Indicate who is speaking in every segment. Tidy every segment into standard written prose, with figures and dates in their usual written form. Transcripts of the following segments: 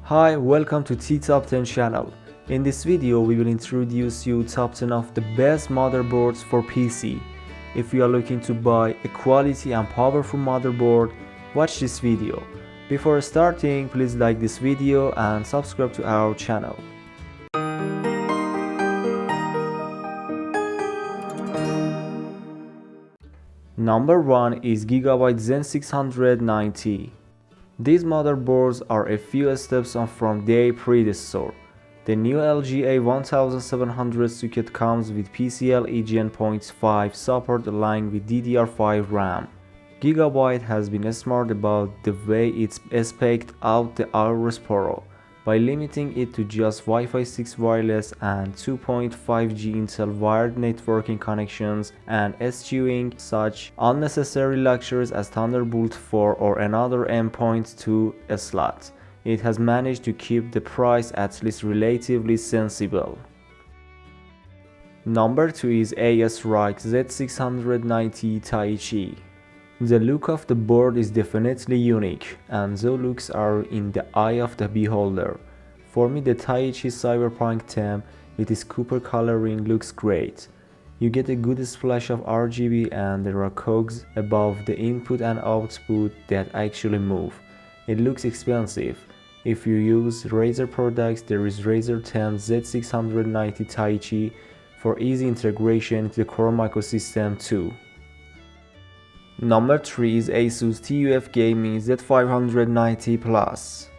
Speaker 1: Hi, welcome to TiTop 10 channel. In this video, we will introduce you top 10 of the best motherboards for PC. If you are looking to buy a quality and powerful motherboard, watch this video. Before starting, please like this video and subscribe to our channel. Number 1 is Gigabyte Zen 690. These motherboards are a few steps on from their predecessor. The new LGA 1700 socket comes with PCIe Gen 5 support aligned with DDR5 RAM. Gigabyte has been smart about the way it's spec'd out the Aurora Pro by limiting it to just Wi-Fi 6 wireless and 2.5G Intel wired networking connections and eschewing such unnecessary luxuries as Thunderbolt 4 or another M.2 slot. It has managed to keep the price at least relatively sensible. Number 2 is ASRock Z690 Taichi. The look of the board is definitely unique, and the looks are in the eye of the beholder. For me, the Taichi Cyberpunk theme with its copper coloring looks great. You get a good splash of RGB and there are cogs above the input and output that actually move. It looks expensive. If you use Razer products, there is Razer 10 Z690 Taichi for easy integration into the Chrome ecosystem too. Number 3 is Asus TUF Gaming Z590 Plus.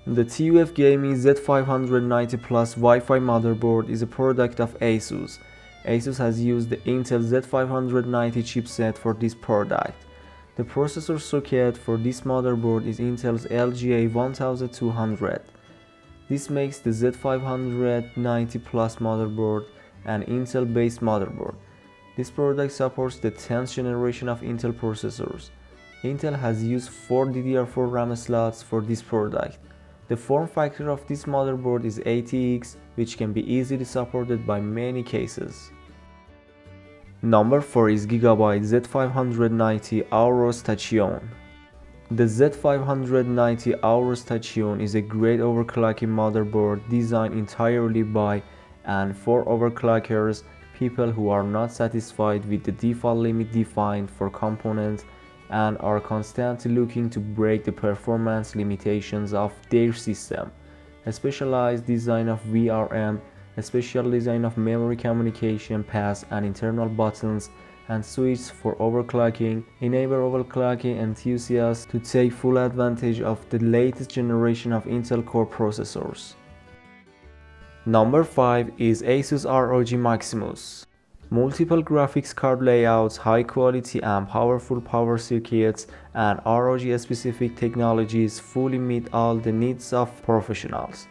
Speaker 1: The TUF Gaming Z590 Plus Wi-Fi motherboard is a product of Asus. Asus has used the Intel Z590 chipset for this product. The processor socket for this motherboard is Intel's LGA 1200. This makes the Z590 Plus motherboard an Intel-based motherboard. This product supports the 10th generation of Intel processors. Intel has used 4 DDR4 RAM slots for this product. The form factor of this motherboard is ATX, which can be easily supported by many cases. Number 4 is Gigabyte Z590 Aurora Stacchione. The Z590 Aurora Stacchione is a great overclocking motherboard designed entirely by and for overclockers, people who are not satisfied with the default limit defined for components and are constantly looking to break the performance limitations of their system. A specialized design of VRM, a special design of memory communication paths and internal buttons and switches for overclocking enable overclocking enthusiasts to take full advantage of the latest generation of Intel Core processors. Number 5 is Asus ROG Maximus. Multiple graphics card layouts, high quality and powerful power circuits, and ROG specific technologies fully meet all the needs of professionals.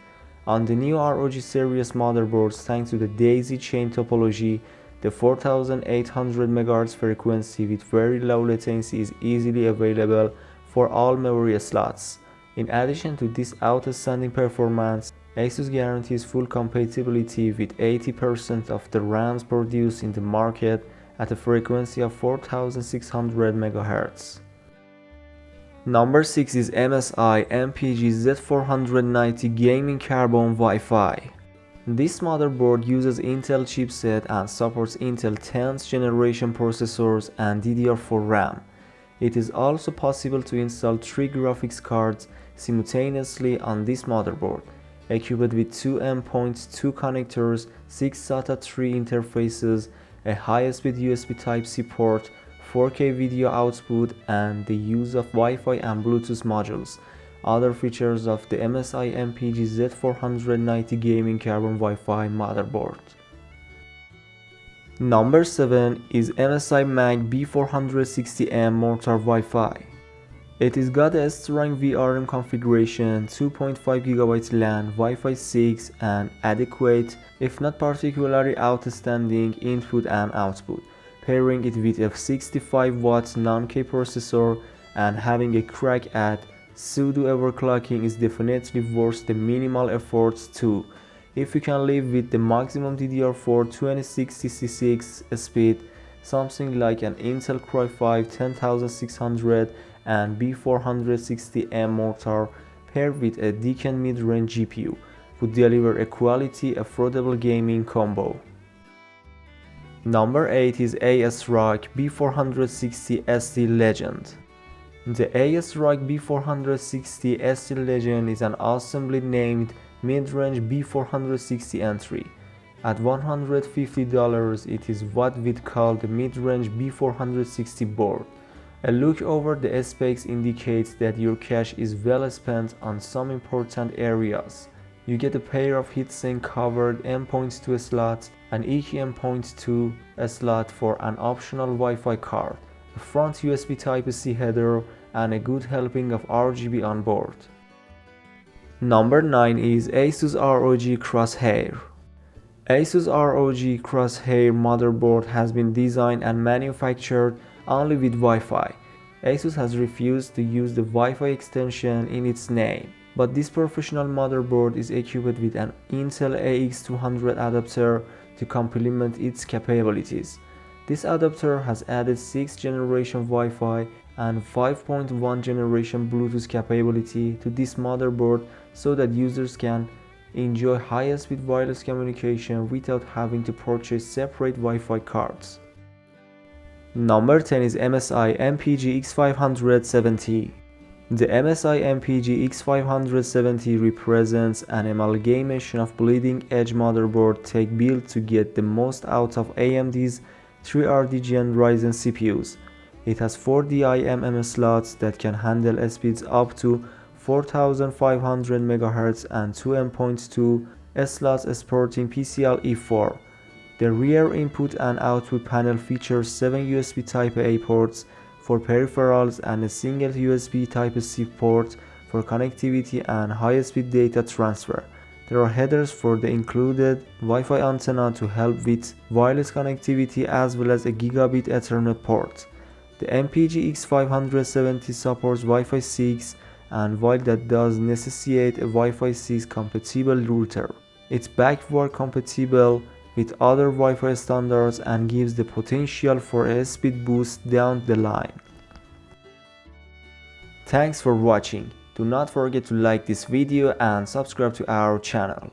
Speaker 1: On the new ROG series motherboards, thanks to the daisy chain topology, the 4800 MHz frequency with very low latency is easily available for all memory slots. In addition to this outstanding performance, Asus guarantees full compatibility with 80% of the RAMs produced in the market at a frequency of 4600 MHz. Number 6 is MSI MPGZ 490 Gaming Carbon Wi-Fi. This motherboard uses Intel chipset and supports Intel 10th generation processors and DDR4 RAM. It is also possible to install 3 graphics cards simultaneously on this motherboard, equipped with 2 M.2 connectors, 6 SATA 3 interfaces, a high-speed USB Type-C port, 4K video output, and the use of Wi-Fi and Bluetooth modules. Other features of the MSI MPGZ 490 Gaming Carbon Wi-Fi motherboard. Number 7 is MSI Mag B460M Mortar Wi-Fi. It has got a strong VRM configuration, 2.5 GB LAN, Wi-Fi 6, and adequate, if not particularly outstanding, input and output. Pairing it with a 65 watt non-K processor and having a crack at pseudo overclocking is definitely worth the minimal efforts too. If you can live with the maximum DDR4 2066 speed, something like an Intel Core i5 10600 and B460M mortar paired with a decent mid-range GPU would deliver a quality, affordable gaming combo. Number 8 is ASRock B460 ST Legend. The ASRock B460 ST Legend is an awesomely named mid-range B460 entry. At $150, it is what we'd call the mid-range B460 board. A look over the specs indicates that your cash is well spent on some important areas. You get a pair of heatsink covered M.2 slots, an EQ M.2 slot for an optional Wi-Fi card, a front USB Type-C header, and a good helping of RGB on board. Number 9 is Asus ROG Crosshair. Asus ROG Crosshair motherboard has been designed and manufactured only with Wi-Fi. Asus has refused to use the Wi-Fi extension in its name, but this professional motherboard is equipped with an Intel AX200 adapter to complement its capabilities. This adapter has added 6th generation Wi-Fi and 5.1 generation Bluetooth capability to this motherboard so that users can enjoy high-speed wireless communication without having to purchase separate Wi-Fi cards. Number 10 is MSI MPG X570. The MSI MPG X570 represents an amalgamation of bleeding-edge motherboard tech built to get the most out of AMD's 3rd Gen Ryzen CPUs. It has 4 DIMM slots that can handle speeds up to 4500 MHz and 2 M.2 slots supporting PCIe4. The rear input and output panel features 7 USB Type-A ports for peripherals and a single USB Type-C port for connectivity and high-speed data transfer. There are headers for the included Wi-Fi antenna to help with wireless connectivity as well as a Gigabit Ethernet port. The MPG X570 supports Wi-Fi 6, and while that does necessitate a Wi-Fi 6 compatible router, it's backward compatible with other Wi-Fi standards and gives the potential for a speed boost down the line. Thanks for watching. Do not forget to like this video and subscribe to our channel.